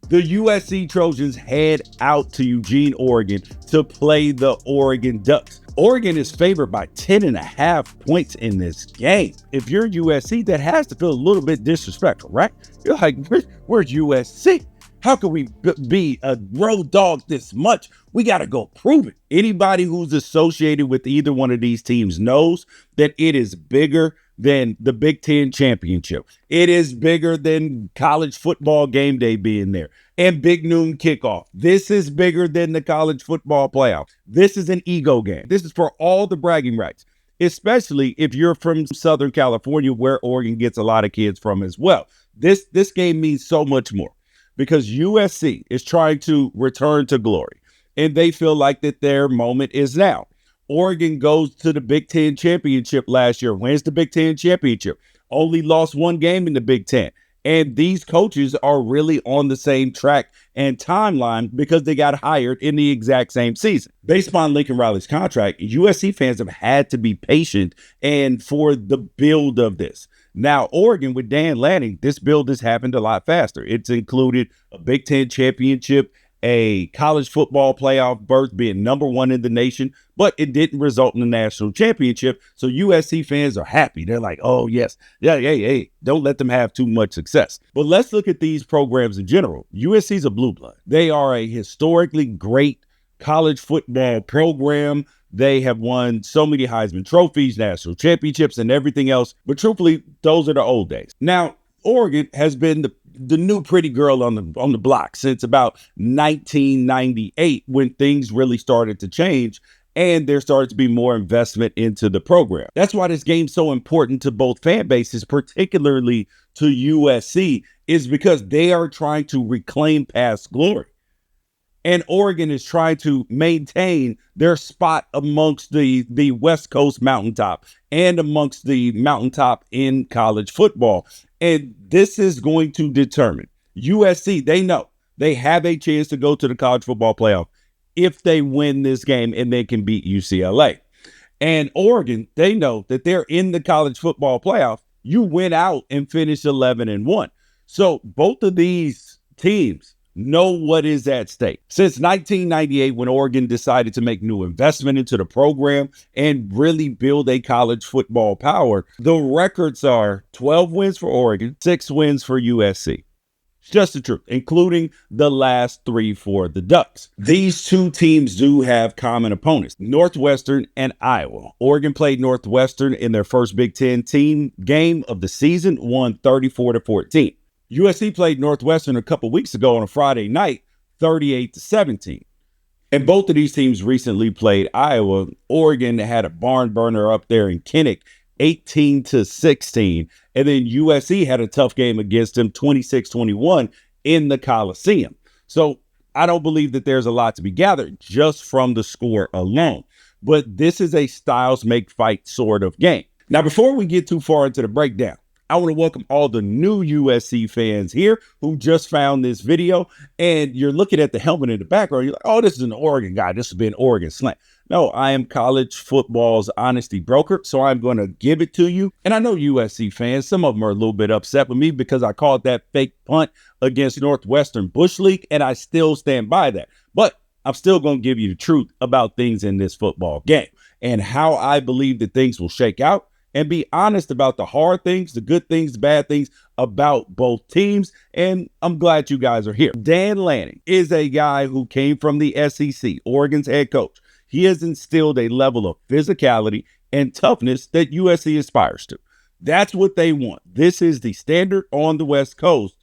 The USC Trojans head out to Eugene, Oregon to play the Oregon Ducks. Oregon is favored by 10.5 points in this game. If you're USC, that has to feel a little bit disrespectful, right? You're like, where's USC? How can we be a road dog this much? We got to go prove it. Anybody who's associated with either one of these teams knows that it is bigger than the Big Ten championship. It is bigger than college football game day being there and big noon kickoff. This is bigger than the college football playoff. This is an ego game. This is for all the bragging rights, especially if you're from Southern California, where Oregon gets a lot of kids from as well. This game means so much more because USC is trying to return to glory, and they feel like that their moment is now. Oregon goes to the Big Ten championship last year, wins the Big Ten championship, only lost one game in the Big Ten. And these coaches are really on the same track and timeline because they got hired in the exact same season. Based upon Lincoln Riley's contract, USC fans have had to be patient and for the build of this. Now, Oregon with Dan Lanning, this build has happened a lot faster. It's included a Big Ten championship, a college football playoff berth, being number one in the nation, but it didn't result in a national championship. So USC fans are happy. They're like, oh, yes. Yeah. Don't let them have too much success. But let's look at these programs in general. USC's a blue blood. They are a historically great college football program. They have won so many Heisman trophies, national championships, and everything else. But truthfully, those are the old days. Now, Oregon has been the new pretty girl on the block since about 1998, when things really started to change and there started to be more investment into the program. That's why this game's so important to both fan bases, particularly to USC, is because they are trying to reclaim past glory. And Oregon is trying to maintain their spot amongst the West Coast mountaintop and amongst the mountaintop in college football. And this is going to determine USC. They know they have a chance to go to the college football playoff if they win this game and they can beat UCLA. And Oregon, they know that they're in the college football playoff. You win out and finish 11-1. So both of these teams know what is at stake. Since 1998, when Oregon decided to make new investment into the program and really build a college football power, the records are 12 wins for Oregon, 6 wins for USC. It's just the truth, including the last 3 for the Ducks. These two teams do have common opponents, Northwestern and Iowa. Oregon played Northwestern in their first Big Ten team game of the season, won 34-14. USC played Northwestern a couple weeks ago on a Friday night, 38-17. And both of these teams recently played Iowa. Oregon had a barn burner up there in Kinnick, 18-16. And then USC had a tough game against them, 26-21 in the Coliseum. So I don't believe that there's a lot to be gathered just from the score alone. But this is a styles make fight sort of game. Now, before we get too far into the breakdown, I want to welcome all the new USC fans here who just found this video, and you're looking at the helmet in the background. You're like, oh, this is an Oregon guy. This has been Oregon slant. No, I am college football's honesty broker, so I'm going to give it to you. And I know USC fans, some of them are a little bit upset with me because I called that fake punt against Northwestern Bush League, and I still stand by that. But I'm still going to give you the truth about things in this football game and how I believe that things will shake out, and be honest about the hard things, the good things, the bad things about both teams. And I'm glad you guys are here. Dan Lanning is a guy who came from the SEC, Oregon's head coach. He has instilled a level of physicality and toughness that USC aspires to. That's what they want. This is the standard on the West Coast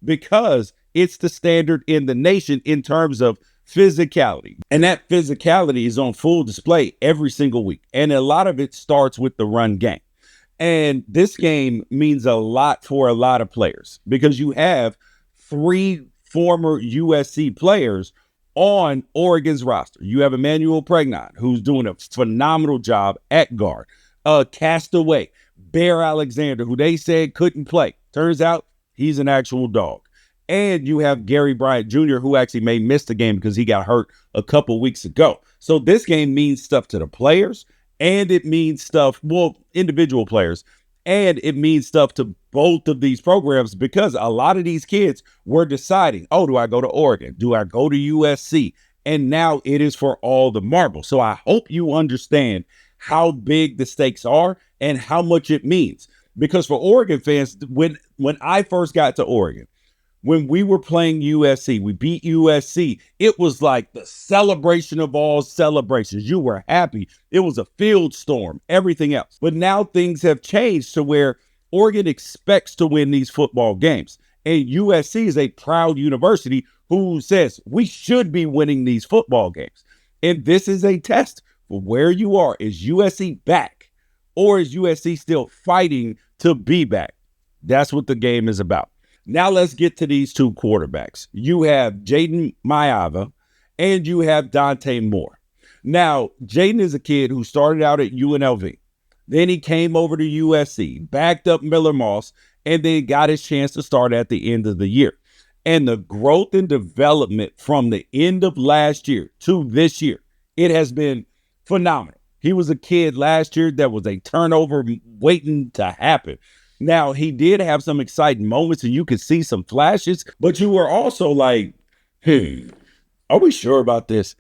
because it's the standard in the nation in terms of physicality. And that physicality is on full display every single week. And a lot of it starts with the run game. And this game means a lot for a lot of players because you have 3 former USC players on Oregon's roster. You have Emmanuel Pregnon, who's doing a phenomenal job at guard. Castaway, Bear Alexander, who they said couldn't play. Turns out he's an actual dog. And you have Gary Bryant Jr., who actually may miss the game because he got hurt a couple weeks ago. So this game means stuff to the players, and it means stuff, well, individual players, And it means stuff to both of these programs because a lot of these kids were deciding, oh, do I go to Oregon? Do I go to USC? And now it is for all the marbles. So I hope you understand how big the stakes are and how much it means. Because for Oregon fans, when I first got to Oregon, when we were playing USC, we beat USC. It was like the celebration of all celebrations. You were happy. It was a field storm, everything else. But now things have changed to where Oregon expects to win these football games. And USC is a proud university who says we should be winning these football games. And this is a test for where you are. Is USC back, or is USC still fighting to be back? That's what the game is about. Now let's get to these two quarterbacks. You have Jayden Maiava and you have Dante Moore. Now, Jaden is a kid who started out at UNLV. Then he came over to USC, backed up Miller Moss, and then got his chance to start at the end of the year. And the growth and development from the end of last year to this year, it has been phenomenal. He was a kid last year that was a turnover waiting to happen. Now, he did have some exciting moments and you could see some flashes, but you were also like, are we sure about this?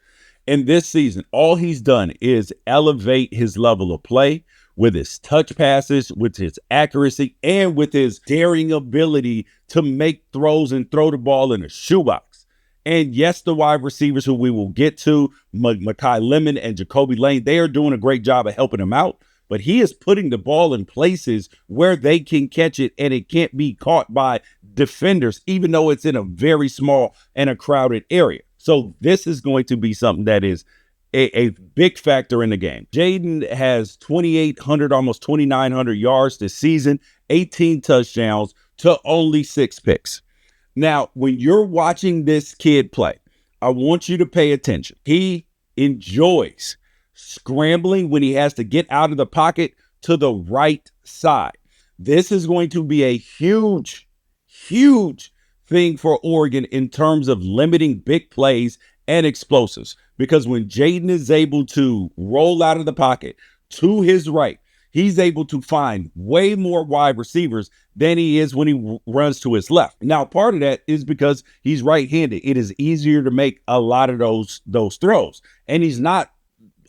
And this season, all he's done is elevate his level of play with his touch passes, with his accuracy, and with his daring ability to make throws and throw the ball in a shoebox. And yes, the wide receivers who we will get to, Makai Lemon and Jacoby Lane, they are doing a great job of helping him out. But he is putting the ball in places where they can catch it and it can't be caught by defenders, even though it's in a very small and a crowded area. So this is going to be something that is a big factor in the game. Jaden has 2,800, almost 2,900 yards this season, 18 touchdowns to only 6 picks. Now, when you're watching this kid play, I want you to pay attention. He enjoys scrambling when he has to get out of the pocket to the right side. This is going to be a huge, huge thing for Oregon in terms of limiting big plays and explosives. Because when Jaden is able to roll out of the pocket to his right, he's able to find way more wide receivers than he is when he runs to his left. Now, part of that is because he's right-handed. It is easier to make a lot of those throws. And he's not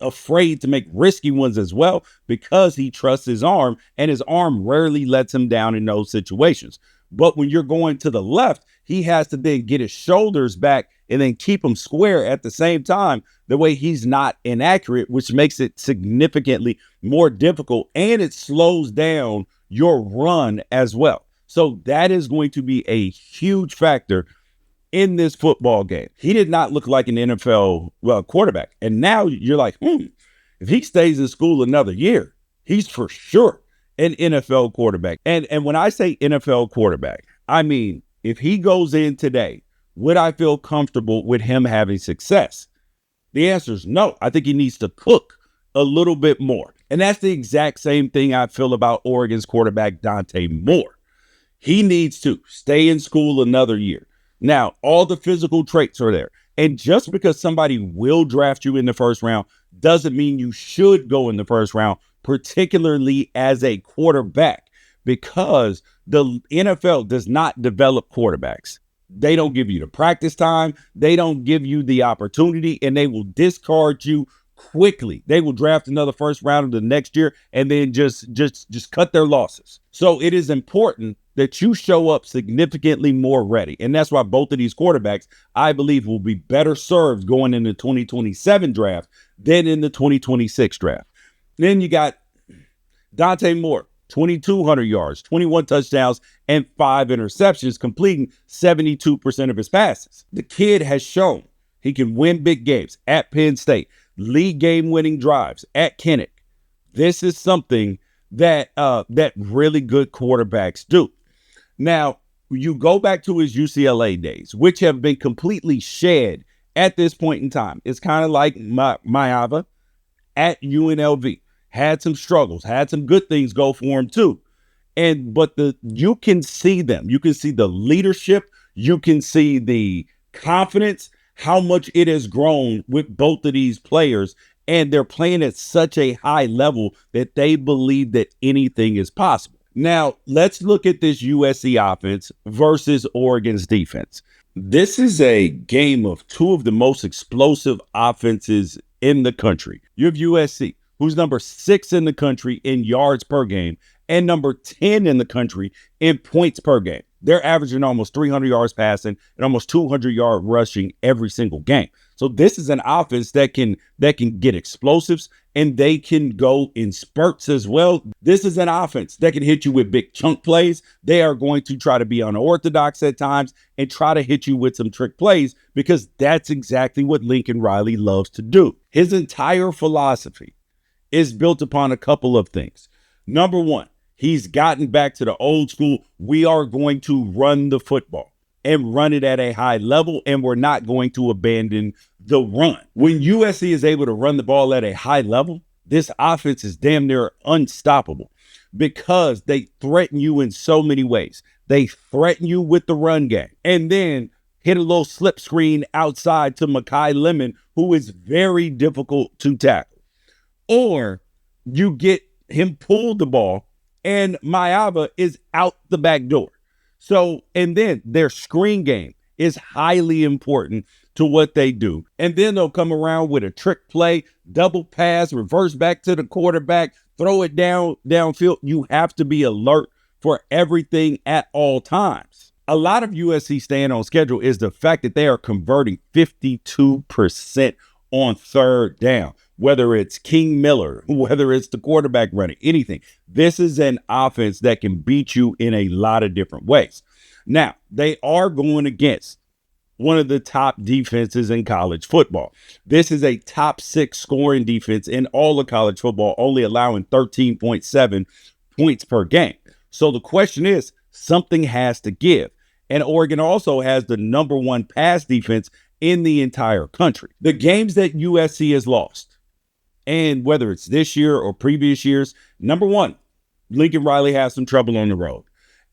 afraid to make risky ones as well because he trusts his arm, and his arm rarely lets him down in those situations. But when you're going to the left, he has to then get his shoulders back and then keep them square at the same time, the way he's not inaccurate, which makes it significantly more difficult, and it slows down your run as well. So that is going to be a huge factor in this football game. He did not look like an NFL quarterback. And now you're like, if he stays in school another year, he's for sure an NFL quarterback. And when I say NFL quarterback, I mean, if he goes in today, would I feel comfortable with him having success? The answer is no. I think he needs to cook a little bit more. And that's the exact same thing I feel about Oregon's quarterback, Dante Moore. He needs to stay in school another year. Now, all the physical traits are there. And just because somebody will draft you in the first round doesn't mean you should go in the first round, particularly as a quarterback, because the NFL does not develop quarterbacks. They don't give you the practice time. They don't give you the opportunity, and they will discard you quickly. They will draft another first rounder the next year and then just cut their losses. So it is important that you show up significantly more ready. And that's why both of these quarterbacks, I believe, will be better served going in the 2027 draft than in the 2026 draft. Then you got Dante Moore, 2,200 yards, 21 touchdowns, and 5 interceptions, completing 72% of his passes. The kid has shown he can win big games at Penn State, lead game-winning drives at Kinnick. This is something that really good quarterbacks do. Now, you go back to his UCLA days, which have been completely shed at this point in time. It's kind of like Maiava at UNLV. Had some struggles, had some good things go for him too. But you can see them. You can see the leadership. You can see the confidence, how much it has grown with both of these players. And they're playing at such a high level that they believe that anything is possible. Now, let's look at this USC offense versus Oregon's defense. This is a game of two of the most explosive offenses in the country. You have USC, who's number 6 in the country in yards per game, and number 10 in the country in points per game. They're averaging almost 300 yards passing and almost 200 yard rushing every single game. So this is an offense that can get explosives, and they can go in spurts as well. This is an offense that can hit you with big chunk plays. They are going to try to be unorthodox at times and try to hit you with some trick plays, because that's exactly what Lincoln Riley loves to do. His entire philosophy is built upon a couple of things. Number one, he's gotten back to the old school. We are going to run the football and run it at a high level, and we're not going to abandon the run. When USC is able to run the ball at a high level, this offense is damn near unstoppable, because they threaten you in so many ways. They threaten you with the run game, and then hit a little slip screen outside to Makai Lemon, who is very difficult to tackle. Or you get him pull the ball, and Maiava is out the back door. So, and then their screen game is highly important to what they do. And then they'll come around with a trick play, double pass, reverse back to the quarterback, throw it downfield. You have to be alert for everything at all times. A lot of USC staying on schedule is the fact that they are converting 52% on third down, whether it's King Miller, whether it's the quarterback running, anything. This is an offense that can beat you in a lot of different ways. Now, they are going against one of the top defenses in college football. This is a top 6 scoring defense in all of college football, only allowing 13.7 points per game. So the question is, something has to give. And Oregon also has the number 1 pass defense in the entire country. The games that USC has lost, and whether it's this year or previous years, number one, Lincoln Riley has some trouble on the road.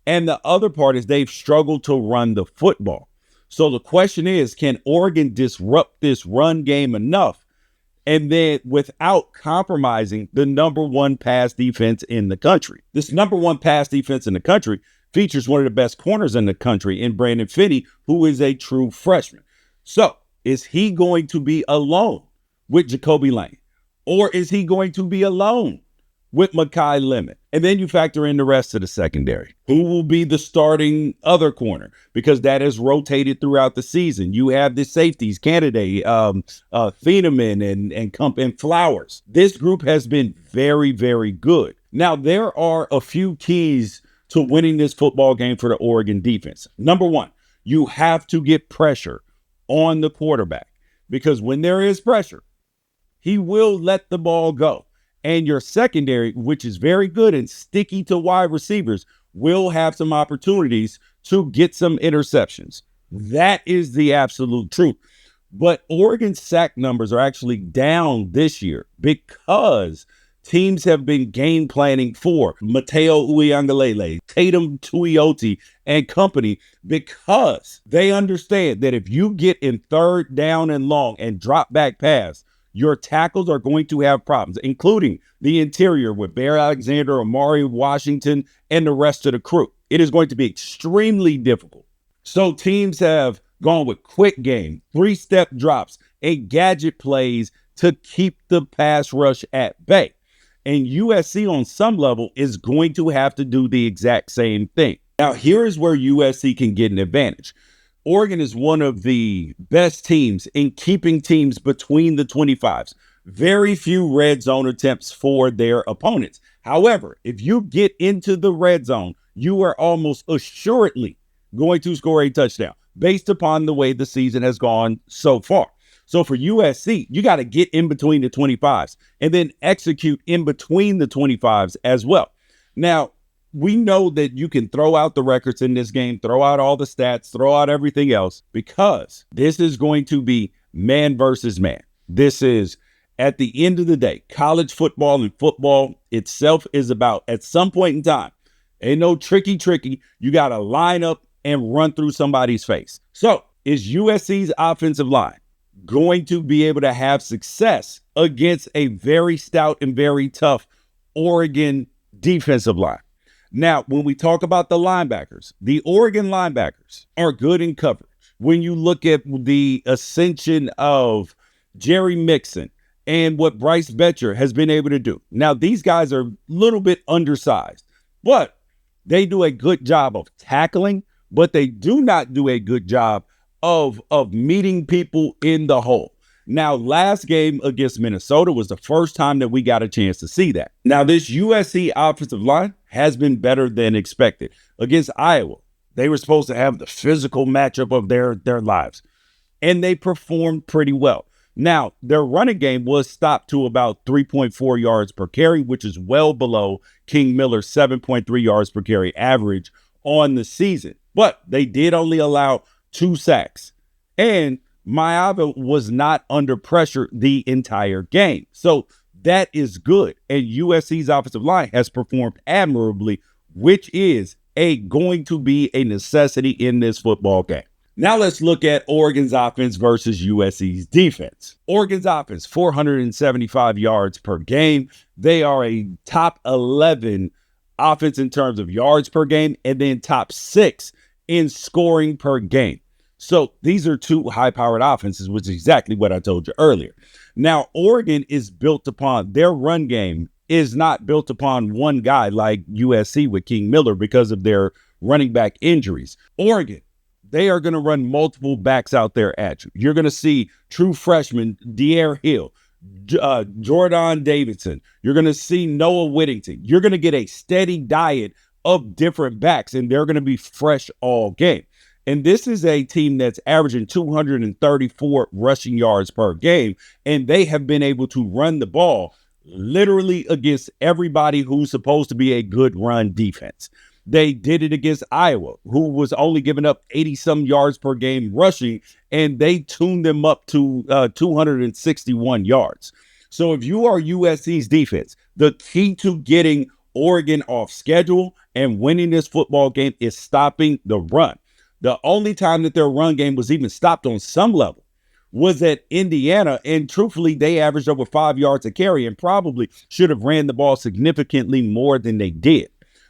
And the other part is they've struggled to run the football. So the question is, can Oregon disrupt this run game enough, and then without compromising the number 1 pass defense in the country? This number 1 pass defense in the country features one of the best corners in the country in Brandon Finney, who is a true freshman. So is he going to be alone with Jacoby Lane? Or is he going to be alone with Makai Lemon? And then you factor in the rest of the secondary. Who will be the starting other corner? Because that has rotated throughout the season. You have the safeties, candidate, Thieneman and Flowers. This group has been very, very good. Now, there are a few keys to winning this football game for the Oregon defense. Number one, you have to get pressure on the quarterback, because when there is pressure, he will let the ball go. And your secondary, which is very good and sticky to wide receivers, will have some opportunities to get some interceptions. That is the absolute truth. But Oregon's sack numbers are actually down this year because teams have been game planning for Mateo U, Tatum Tuioti, and company, because they understand that if you get in third down and long and drop back pass, your tackles are going to have problems, including the interior with Bear Alexander, Amari Washington, and the rest of the crew. It is going to be extremely difficult. So teams have gone with quick game, 3-step drops, and gadget plays to keep the pass rush at bay. And USC on some level is going to have to do the exact same thing. Now, here is where USC can get an advantage. Oregon is one of the best teams in keeping teams between the 25s. Very few red zone attempts for their opponents. However, if you get into the red zone, you are almost assuredly going to score a touchdown based upon the way the season has gone so far. So for USC, you got to get in between the 25s and then execute in between the 25s as well. Now, we know that you can throw out the records in this game, throw out all the stats, throw out everything else, because this is going to be man versus man. This is, at the end of the day, college football, and football itself is about, at some point in time, ain't no tricky. You got to line up and run through somebody's face. So is USC's offensive line going to be able to have success against a very stout and very tough Oregon defensive line? Now, when we talk about the linebackers, the Oregon linebackers are good in coverage. When you look at the ascension of Jerry Mixon and what Bryce Betcher has been able to do. Now, these guys are a little bit undersized, but they do a good job of tackling, but they do not do a good job of meeting people in the hole. Now, last game against Minnesota was the first time that we got a chance to see that. Now, this USC offensive line has been better than expected. Against Iowa, they were supposed to have the physical matchup of their lives, and they performed pretty well. Now, their running game was stopped to about 3.4 yards per carry, which is well below King Miller's 7.3 yards per carry average on the season. But they did only allow 2 sacks. And Maiava was not under pressure the entire game. So that is good. And USC's offensive line has performed admirably, which is going to be a necessity in this football game. Now let's look at Oregon's offense versus USC's defense. Oregon's offense, 475 yards per game. They are a top 11 offense in terms of yards per game, and then top 6 in scoring per game. So these are 2 high-powered offenses, which is exactly what I told you earlier. Now, Oregon is built upon, their run game is not built upon one guy like USC with King Miller because of their running back injuries. Oregon, they are going to run multiple backs out there at you. You're going to see true freshman Dierre Hill, Jordan Davidson. You're going to see Noah Whittington. You're going to get a steady diet of different backs, and they're going to be fresh all game. And this is a team that's averaging 234 rushing yards per game, and they have been able to run the ball literally against everybody who's supposed to be a good run defense. They did it against Iowa, who was only giving up 80-some yards per game rushing, and they tuned them up to 261 yards. So if you are USC's defense, the key to getting Oregon off schedule and winning this football game is stopping the run. The only time that their run game was even stopped on some level was at Indiana, and truthfully, they averaged over 5 yards a carry and probably should have ran the ball significantly more than they did.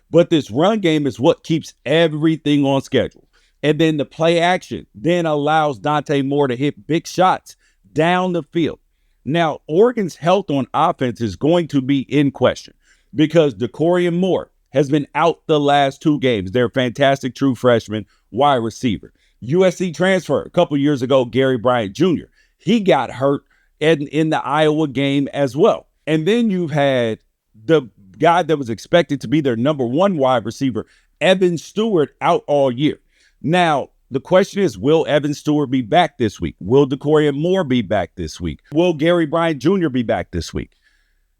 But this run game is what keeps everything on schedule. And then the play action then allows Dante Moore to hit big shots down the field. Now, Oregon's health on offense is going to be in question because Kenyon Moore has been out the last 2 games. They're a fantastic true freshman wide receiver. USC transfer a couple years ago, Gary Bryant Jr. He got hurt in the Iowa game as well. And then you've had the guy that was expected to be their number 1 wide receiver, Evan Stewart, out all year. Now, the question is, will Evan Stewart be back this week? Will Kenyon Moore be back this week? Will Gary Bryant Jr. be back this week?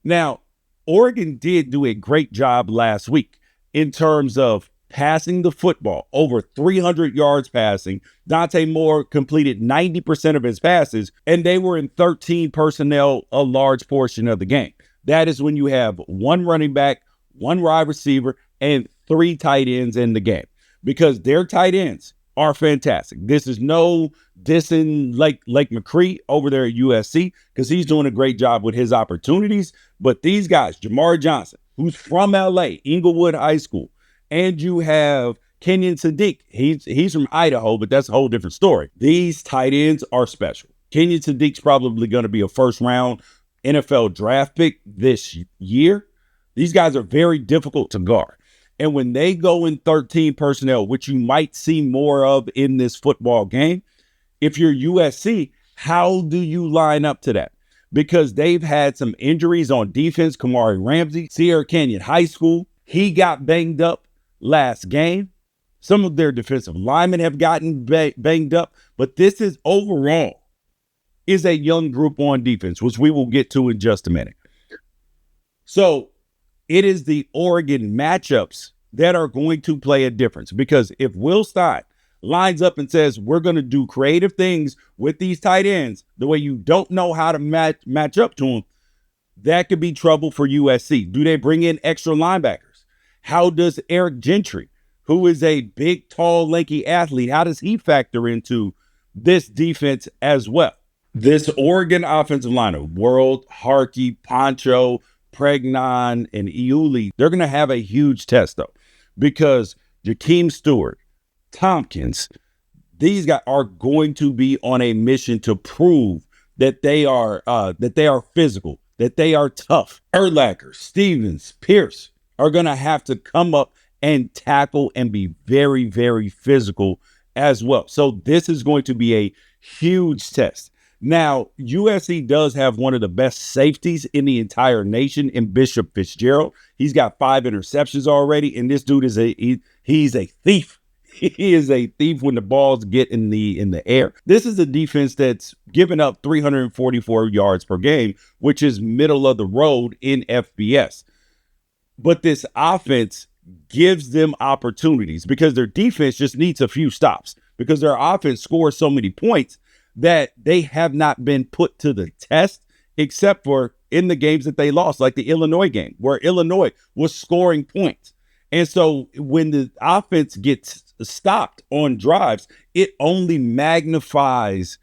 Now, Oregon did do a great job last week in terms of passing the football, over 300 yards passing. Dante Moore completed 90% of his passes, and they were in 13 personnel a large portion of the game. That is when you have 1 running back, 1 wide receiver, and 3 tight ends in the game, because their tight ends are fantastic. This is no dissing like McCree over there at USC, because he's doing a great job with his opportunities. But these guys, Jamarr Johnson, who's from LA, Inglewood High School, and you have Kenyon Sadiq. He's from Idaho, but that's a whole different story. These tight ends are special. Kenyon Sadiq's probably going to be a first-round NFL draft pick this year. These guys are very difficult to guard. And when they go in 13 personnel, which you might see more of in this football game, if you're USC, how do you line up to that? Because they've had some injuries on defense. Kamari Ramsey, Sierra Canyon High School, he got banged up last game. Some of their defensive linemen have gotten banged up, but this is overall is a young group on defense, which we will get to in just a minute. So it is the Oregon matchups that are going to play a difference, because if Will Stein lines up and says, we're going to do creative things with these tight ends, the way you don't know how to match up to them, that could be trouble for USC. Do they bring in extra linebackers? How does Eric Gentry, who is a big, tall, lanky athlete, how does he factor into this defense as well? This Oregon offensive line of World, Harkey, Poncho, Pregnon, and Iuli, they're going to have a huge test, though, because Jakeem Stewart, Tompkins, these guys are going to be on a mission to prove that they are physical, that they are tough. Urlacher, Stevens, Pierce are going to have to come up and tackle and be very, very physical as well. So this is going to be a huge test. Now, USC does have one of the best safeties in the entire nation in Bishop Fitzgerald. He's got 5 interceptions already, and this dude is he's a thief. He is a thief when the balls get in the air. This is a defense that's given up 344 yards per game, which is middle of the road in FBS. But this offense gives them opportunities because their defense just needs a few stops, because their offense scores so many points that they have not been put to the test except for in the games that they lost, like the Illinois game, where Illinois was scoring points. And so when the offense gets stopped on drives, it only magnifies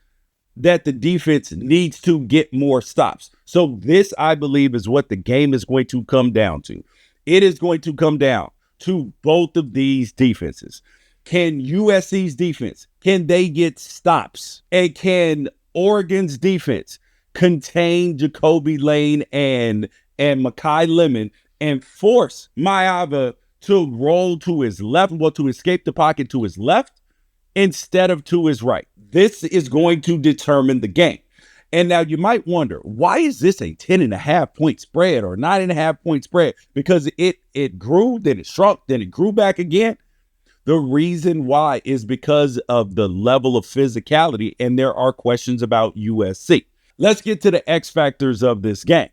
that the defense needs to get more stops. So this, I believe, is what the game is going to come down to. It is going to come down to both of these defenses. Can USC's defense, can they get stops? And can Oregon's defense contain Jacoby Lane and Makai Lemon and force Maiava to roll to his left, to escape the pocket to his left instead of to his right? This is going to determine the game. And now you might wonder, why is this a 10.5 point spread or 9.5 point spread? Because it grew, then it shrunk, then it grew back again. The reason why is because of the level of physicality, and there are questions about USC. Let's get to the X factors of this game.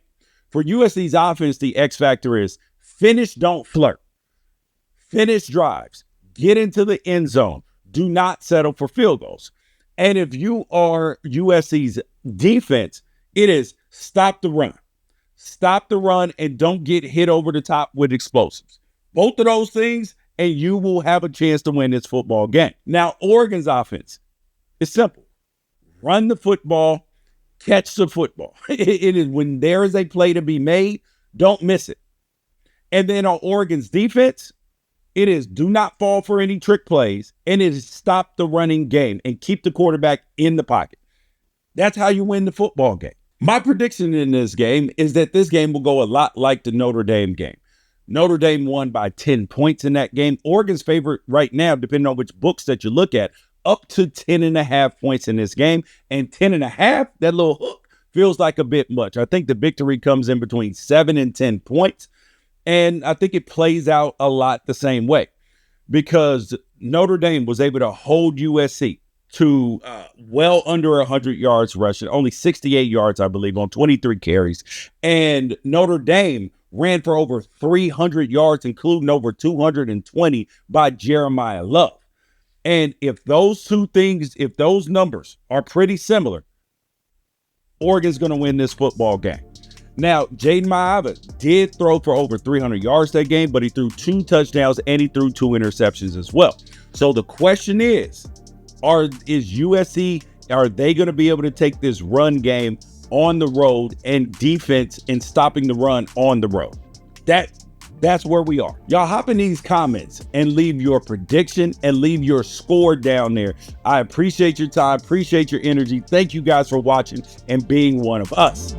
For USC's offense, the X factor is finish, don't flirt. Finish drives, get into the end zone, do not settle for field goals. And if you are USC's defense, it is stop the run. Stop the run and don't get hit over the top with explosives. Both of those things, and you will have a chance to win this football game. Now, Oregon's offense is simple. Run the football, catch the football. It is when there is a play to be made, don't miss it. And then on Oregon's defense, it is do not fall for any trick plays, and it is stop the running game and keep the quarterback in the pocket. That's how you win the football game. My prediction in this game is that this game will go a lot like the Notre Dame game. Notre Dame won by 10 points in that game. Oregon's favorite right now, depending on which books that you look at, up to 10.5 points in this game. And 10.5, that little hook feels like a bit much. I think the victory comes in between 7 and 10 points. And I think it plays out a lot the same way because Notre Dame was able to hold USC to well under 100 yards rushing, only 68 yards, I believe, on 23 carries. And Notre Dame ran for over 300 yards, including over 220 by Jeremiah Love. And if those two things, if those numbers are pretty similar, Oregon's going to win this football game. Now, Jaden Maiava did throw for over 300 yards that game, but he threw 2 touchdowns and he threw 2 interceptions as well. So the question is USC, are they going to be able to take this run game on the road and defense and stopping the run on the road? That's where we are. Y'all hop in these comments and leave your prediction and leave your score down there. I appreciate your time, appreciate your energy. Thank you guys for watching and being one of us.